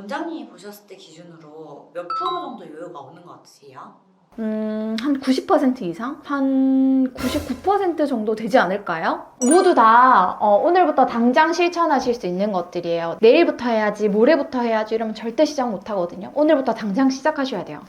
원장님이 보셨을 때 기준으로 몇 프로 정도 요요가 오는 것 같으세요? 한 90% 이상? 한 99% 정도 되지 않을까요? 모두 다 오늘부터 당장 실천하실 수 있는 것들이에요. 내일부터 해야지, 모레부터 해야지 이러면 절대 시작 못 하거든요. 오늘부터 당장 시작하셔야 돼요.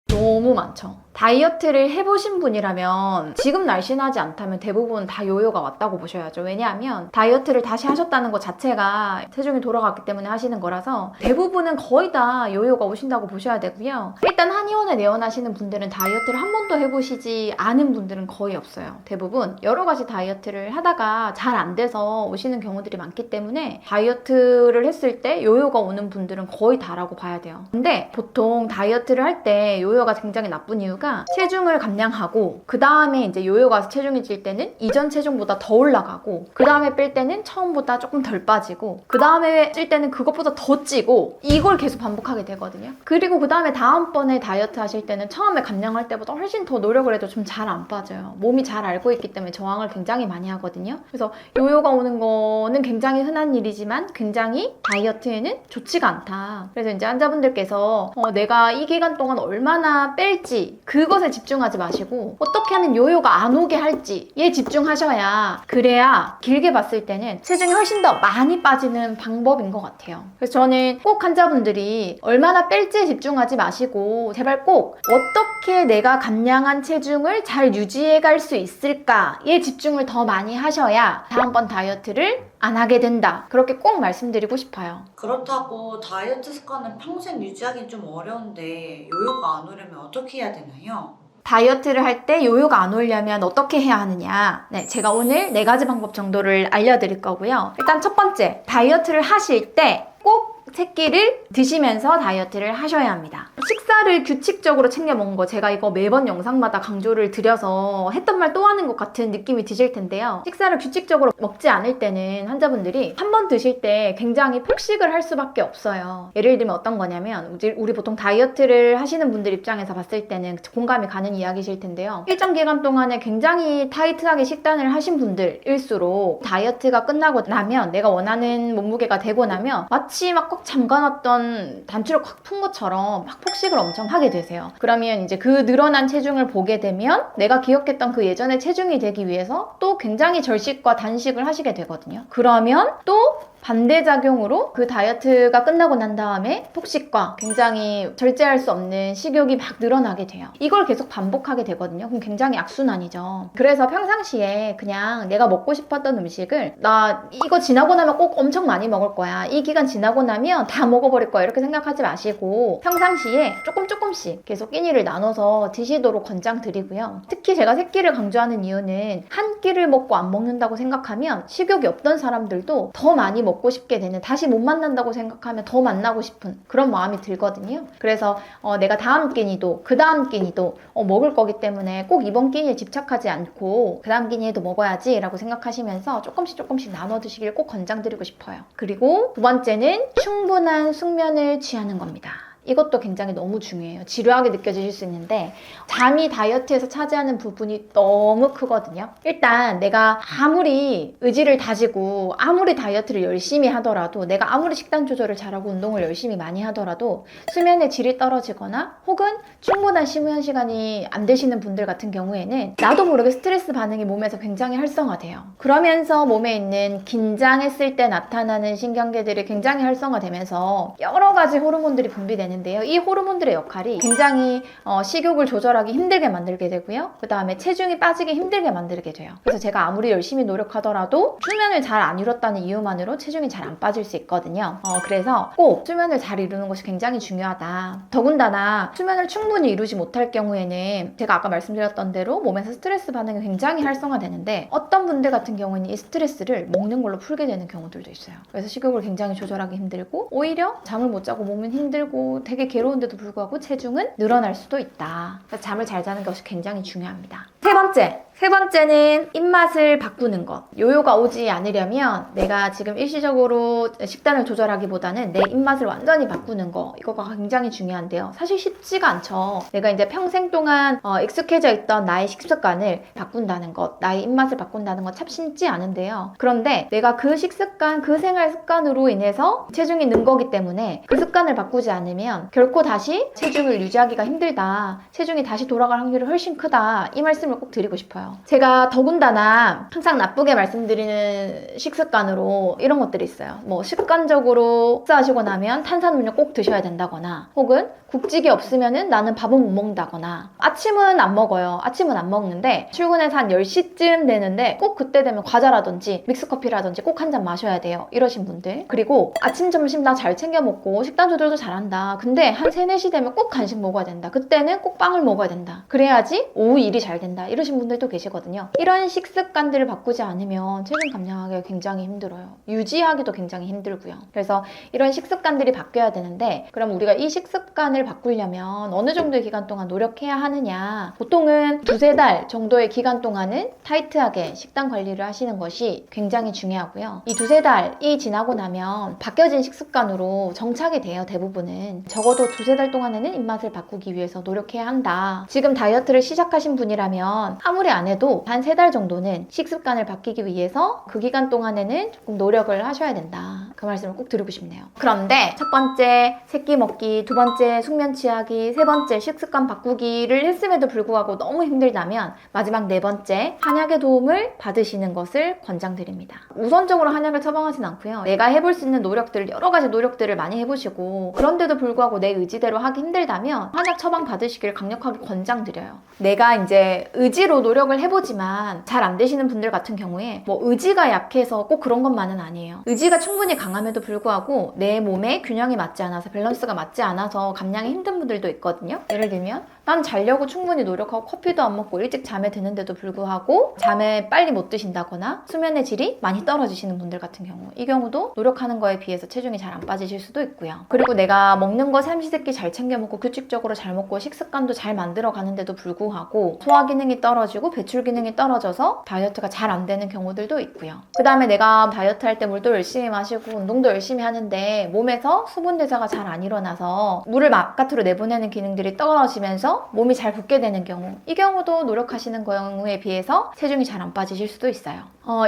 너무 많죠. 다이어트를 해보신 분이라면 지금 날씬하지 않다면 대부분 다 요요가 왔다고 보셔야죠. 왜냐하면 다이어트를 다시 하셨다는 것 자체가 체중이 돌아갔기 때문에 하시는 거라서 대부분은 거의 다 요요가 오신다고 보셔야 되고요. 일단 한의원에 내원하시는 분들은 다이어트를 한 번도 해보시지 않은 분들은 거의 없어요. 대부분 여러 가지 다이어트를 하다가 잘 안 돼서 오시는 경우들이 많기 때문에 다이어트를 했을 때 요요가 오는 분들은 거의 다라고 봐야 돼요. 근데 보통 다이어트를 할 때 요요가 굉장히 나쁜 이유가 체중을 감량하고 그 다음에 이제 요요가 와서 체중이 찔 때는 이전 체중보다 더 올라가고 그 다음에 뺄 때는 처음보다 조금 덜 빠지고 그 다음에 찔 때는 그것보다 더 찌고 이걸 계속 반복하게 되거든요. 그리고 그 다음에 다음번에 다이어트 하실 때는 처음에 감량할 때보다 훨씬 더 노력을 해도 좀 잘 안 빠져요. 몸이 잘 알고 있기 때문에 저항을 굉장히 많이 하거든요. 그래서 요요가 오는 거는 굉장히 흔한 일이지만 굉장히 다이어트에는 좋지가 않다. 그래서 이제 환자분들께서 내가 이 기간 동안 얼마나 뺄지 그것에 집중하지 마시고 어떻게 하면 요요가 안 오게 할지에 집중하셔야 그래야 길게 봤을 때는 체중이 훨씬 더 많이 빠지는 방법인 것 같아요. 그래서 저는 꼭 환자분들이 얼마나 뺄지에 집중하지 마시고 제발 꼭 어떻게 내가 감량한 체중을 잘 유지해 갈 수 있을까에 집중을 더 많이 하셔야 다음번 다이어트를 안 하게 된다. 그렇게 꼭 말씀드리고 싶어요. 그렇다고 다이어트 습관은 평생 유지하기는 좀 어려운데 요요가 안 오려면 어떻게 해야 되나요? 다이어트를 할 때 요요가 안 오려면 어떻게 해야 하느냐? 네, 제가 오늘 4가지 방법 정도를 알려드릴 거고요. 일단 첫 번째, 다이어트를 하실 때 꼭 새끼를 드시면서 다이어트를 하셔야 합니다. 식사를 규칙적으로 챙겨 먹는 거 제가 이거 매번 영상마다 강조를 드려서 했던 말 또 하는 것 같은 느낌이 드실 텐데요. 식사를 규칙적으로 먹지 않을 때는 환자분들이 한 번 드실 때 굉장히 폭식을 할 수밖에 없어요. 예를 들면 어떤 거냐면 우리 보통 다이어트를 하시는 분들 입장에서 봤을 때는 공감이 가는 이야기실 텐데요. 일정 기간 동안에 굉장히 타이트하게 식단을 하신 분들일수록 다이어트가 끝나고 나면 내가 원하는 몸무게가 되고 나면 마치 막 꽉 잠가놨던 단추를 꽉 푼 것처럼 막 폭식을 엄청 하게 되세요. 그러면 이제 그 늘어난 체중을 보게 되면 내가 기억했던 그 예전의 체중이 되기 위해서 또 굉장히 절식과 단식을 하시게 되거든요. 그러면 또 반대작용으로 그 다이어트가 끝나고 난 다음에 폭식과 굉장히 절제할 수 없는 식욕이 막 늘어나게 돼요. 이걸 계속 반복하게 되거든요. 그럼 굉장히 악순환이죠. 그래서 평상시에 그냥 내가 먹고 싶었던 음식을 나 이거 지나고 나면 꼭 엄청 많이 먹을 거야. 이 기간 지나고 나면 다 먹어버릴 거야. 이렇게 생각하지 마시고 평상시에 조금씩 계속 끼니를 나눠서 드시도록 권장드리고요. 특히 제가 새끼를 강조하는 이유는 한 끼를 먹고 안 먹는다고 생각하면 식욕이 없던 사람들도 더 많이 먹고 싶게 되는, 다시 못 만난다고 생각하면 더 만나고 싶은 그런 마음이 들거든요. 그래서 내가 다음 끼니도 그 다음 끼니도 먹을 거기 때문에 꼭 이번 끼니에 집착하지 않고 그 다음 끼니에도 먹어야지 라고 생각하시면서 조금씩 나눠 드시길 꼭 권장드리고 싶어요. 그리고 두 번째는 충분한 숙면을 취하는 겁니다. 이것도 굉장히 너무 중요해요. 지루하게 느껴지실 수 있는데 잠이 다이어트에서 차지하는 부분이 너무 크거든요. 일단 내가 아무리 의지를 다지고 아무리 다이어트를 열심히 하더라도 내가 아무리 식단 조절을 잘하고 운동을 열심히 많이 하더라도 수면의 질이 떨어지거나 혹은 충분한 수면 시간이 안 되시는 분들 같은 경우에는 나도 모르게 스트레스 반응이 몸에서 굉장히 활성화돼요. 그러면서 몸에 있는 긴장했을 때 나타나는 신경계들이 굉장히 활성화되면서 여러 가지 호르몬들이 분비되는 데요. 이 호르몬들의 역할이 굉장히 식욕을 조절하기 힘들게 만들게 되고요. 그 다음에 체중이 빠지기 힘들게 만들게 돼요. 그래서 제가 아무리 열심히 노력하더라도 수면을 잘 안 이뤘다는 이유만으로 체중이 잘 안 빠질 수 있거든요. 그래서 꼭 수면을 잘 이루는 것이 굉장히 중요하다. 더군다나 수면을 충분히 이루지 못할 경우에는 제가 아까 말씀드렸던 대로 몸에서 스트레스 반응이 굉장히 활성화되는데 어떤 분들 같은 경우는 이 스트레스를 먹는 걸로 풀게 되는 경우들도 있어요. 그래서 식욕을 굉장히 조절하기 힘들고 오히려 잠을 못 자고 몸은 힘들고 되게 괴로운데도 불구하고 체중은 늘어날 수도 있다. 그래서 잠을 잘 자는 것이 굉장히 중요합니다. 세 번째, 세 번째는 입맛을 바꾸는 것. 요요가 오지 않으려면 내가 지금 일시적으로 식단을 조절하기보다는 내 입맛을 완전히 바꾸는 거. 이거가 굉장히 중요한데요. 사실 쉽지가 않죠. 내가 이제 평생 동안 익숙해져 있던 나의 식습관을 바꾼다는 것, 나의 입맛을 바꾼다는 것 참 쉽지 않은데요. 그런데 내가 그 식습관, 그 생활 습관으로 인해서 체중이 는 거기 때문에 그 습관을 바꾸지 않으면 결코 다시 체중을 유지하기가 힘들다. 체중이 다시 돌아갈 확률이 훨씬 크다. 이 말씀을 꼭 드리고 싶어요. 제가 더군다나 항상 나쁘게 말씀드리는 식습관으로 이런 것들이 있어요. 뭐 습관적으로 식사하시고 나면 탄산음료 꼭 드셔야 된다거나 혹은 국찌개 없으면은 나는 밥은 못 먹는다거나 아침은 안 먹어요. 아침은 안 먹는데 출근해서 한 10시쯤 되는데 꼭 그때 되면 과자라든지 믹스커피라든지 꼭 한 잔 마셔야 돼요. 이러신 분들. 그리고 아침 점심 다 잘 챙겨 먹고 식단 조절도 잘한다. 근데 한 3, 4시 되면 꼭 간식 먹어야 된다. 그때는 꼭 빵을 먹어야 된다. 그래야지 오후 일이 잘 된다. 이러신 분들도 계시거든요. 이런 식습관들을 바꾸지 않으면 체중 감량하기가 굉장히 힘들어요. 유지하기도 굉장히 힘들고요. 그래서 이런 식습관들이 바뀌어야 되는데 그럼 우리가 이 식습관을 바꾸려면 어느 정도의 기간 동안 노력해야 하느냐. 보통은 2-3달 정도의 기간 동안은 타이트하게 식단 관리를 하시는 것이 굉장히 중요하고요. 이 2-3달이 지나고 나면 바뀌어진 식습관으로 정착이 돼요. 대부분은. 적어도 2-3달 동안에는 입맛을 바꾸기 위해서 노력해야 한다. 지금 다이어트를 시작하신 분이라면 아무리 안 해도 한 3달 정도는 식습관을 바뀌기 위해서 그 기간 동안에는 조금 노력을 하셔야 된다. 그 말씀을 꼭 드리고 싶네요. 그런데 첫 번째 새끼 먹기, 두 번째 숙면 취하기, 세 번째 식습관 바꾸기를 했음에도 불구하고 너무 힘들다면 마지막 네 번째 한약의 도움을 받으시는 것을 권장드립니다. 우선적으로 한약을 처방하진 않고요. 내가 해볼 수 있는 노력들, 여러 가지 노력들을 많이 해보시고 그런데도 불구하고 내 의지대로 하기 힘들다면 한약 처방 받으시길 강력하게 권장드려요. 내가 이제 의지로 노력을 해보지만 잘 안 되시는 분들 같은 경우에 뭐 의지가 약해서 꼭 그런 것만은 아니에요. 의지가 충분히 강함에도 불구하고 내 몸에 균형이 맞지 않아서 밸런스가 맞지 않아서 감량이 힘든 분들도 있거든요. 예를 들면 난 자려고 충분히 노력하고 커피도 안 먹고 일찍 잠에 드는데도 불구하고 잠에 빨리 못 드신다거나 수면의 질이 많이 떨어지시는 분들 같은 경우 이 경우도 노력하는 거에 비해서 체중이 잘 안 빠지실 수도 있고요. 그리고 내가 먹는 거 삼시세끼 잘 챙겨 먹고 규칙적으로 잘 먹고 식습관도 잘 만들어 가는데도 불구하고 소화 기능이 떨어지고 배출 기능이 떨어져서 다이어트가 잘 안 되는 경우들도 있고요. 그 다음에 내가 다이어트 할 때 물도 열심히 마시고 운동도 열심히 하는데 몸에서 수분 대사가 잘 안 일어나서 물을 바깥으로 내보내는 기능들이 떨어지면서 몸이 잘 붓게 되는 경우 이 경우도 노력하시는 경우에 비해서 체중이 잘 안 빠지실 수도 있어요.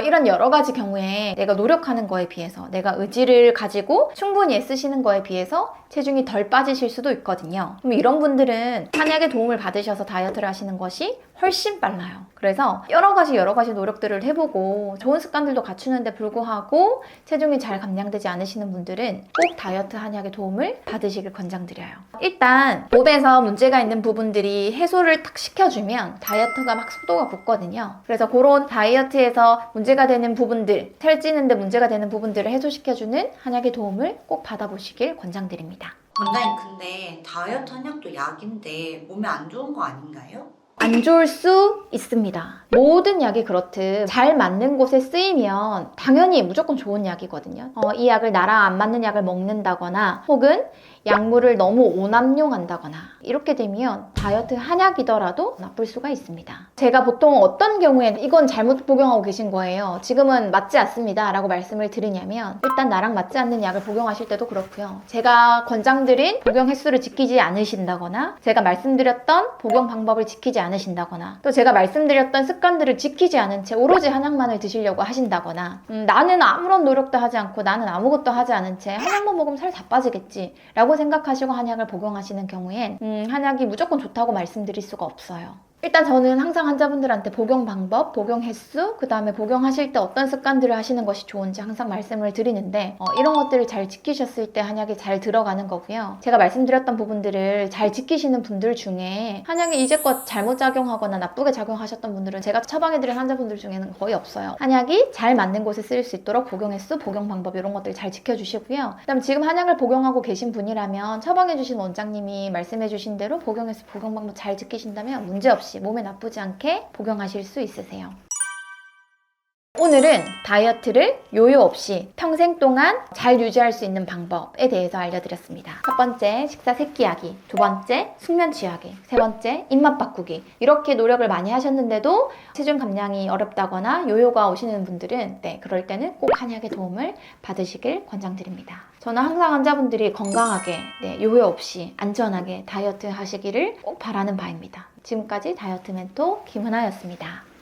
이런 여러 가지 경우에 내가 노력하는 거에 비해서 내가 의지를 가지고 충분히 애쓰시는 거에 비해서 체중이 덜 빠지실 수도 있거든요. 그럼 이런 분들은 한약의 도움을 받으셔서 다이어트를 하시는 것이 훨씬 빨라요. 그래서 여러 가지 노력들을 해보고 좋은 습관들도 갖추는데 불구하고 체중이 잘 감량되지 않으시는 분들은 꼭 다이어트 한약의 도움을 받으시길 권장드려요. 일단 몸에서 문제가 있는 부분들이 해소를 딱 시켜주면 다이어트가 막 속도가 붙거든요. 그래서 그런 다이어트에서 문제가 되는 부분들, 살찌는데 문제가 되는 부분들을 해소시켜주는 한약의 도움을 꼭 받아보시길 권장드립니다. 원장님 근데 다이어트 한약도 약인데 몸에 안 좋은 거 아닌가요? 안 좋을 수 있습니다. 모든 약이 그렇듯 잘 맞는 곳에 쓰이면 당연히 무조건 좋은 약이거든요. 이 약을 나랑 안 맞는 약을 먹는다거나 혹은 약물을 너무 오남용한다거나 이렇게 되면 다이어트 한약이더라도 나쁠 수가 있습니다. 제가 보통 어떤 경우에 이건 잘못 복용하고 계신 거예요. 지금은 맞지 않습니다 라고 말씀을 드리냐면 일단 나랑 맞지 않는 약을 복용하실 때도 그렇고요. 제가 권장드린 복용 횟수를 지키지 않으신다거나 제가 말씀드렸던 복용 방법을 지키지 않으신다거나 또 제가 말씀드렸던 습관들을 지키지 않은 채 오로지 한약만을 드시려고 하신다거나 나는 아무런 노력도 하지 않고 나는 아무것도 하지 않은 채 한약만 먹으면 살 다 빠지겠지 라고 생각하시고 한약을 복용하시는 경우엔 한약이 무조건 좋다고 말씀드릴 수가 없어요. 일단 저는 항상 환자분들한테 복용 방법, 복용 횟수, 그 다음에 복용하실 때 어떤 습관들을 하시는 것이 좋은지 항상 말씀을 드리는데 이런 것들을 잘 지키셨을 때 한약이 잘 들어가는 거고요. 제가 말씀드렸던 부분들을 잘 지키시는 분들 중에 한약이 이제껏 잘못 작용하거나 나쁘게 작용하셨던 분들은 제가 처방해드린 환자분들 중에는 거의 없어요. 한약이 잘 맞는 곳에 쓰일 수 있도록 복용 횟수, 복용 방법 이런 것들 잘 지켜주시고요. 그 다음에 지금 한약을 복용하고 계신 분이라면 처방해주신 원장님이 말씀해주신 대로 복용 횟수, 복용 방법 잘 지키신다면 문제없이 몸에 나쁘지 않게 복용하실 수 있으세요. 오늘은 다이어트를 요요 없이 평생 동안 잘 유지할 수 있는 방법에 대해서 알려드렸습니다. 첫 번째, 식사 세끼하기. 두 번째, 숙면 취하기. 세 번째, 입맛 바꾸기. 이렇게 노력을 많이 하셨는데도 체중 감량이 어렵다거나 요요가 오시는 분들은 그럴 때는 꼭 한약의 도움을 받으시길 권장드립니다. 저는 항상 환자분들이 건강하게, 요요 없이 안전하게 다이어트 하시기를 꼭 바라는 바입니다. 지금까지 다이어트 멘토 김은아였습니다.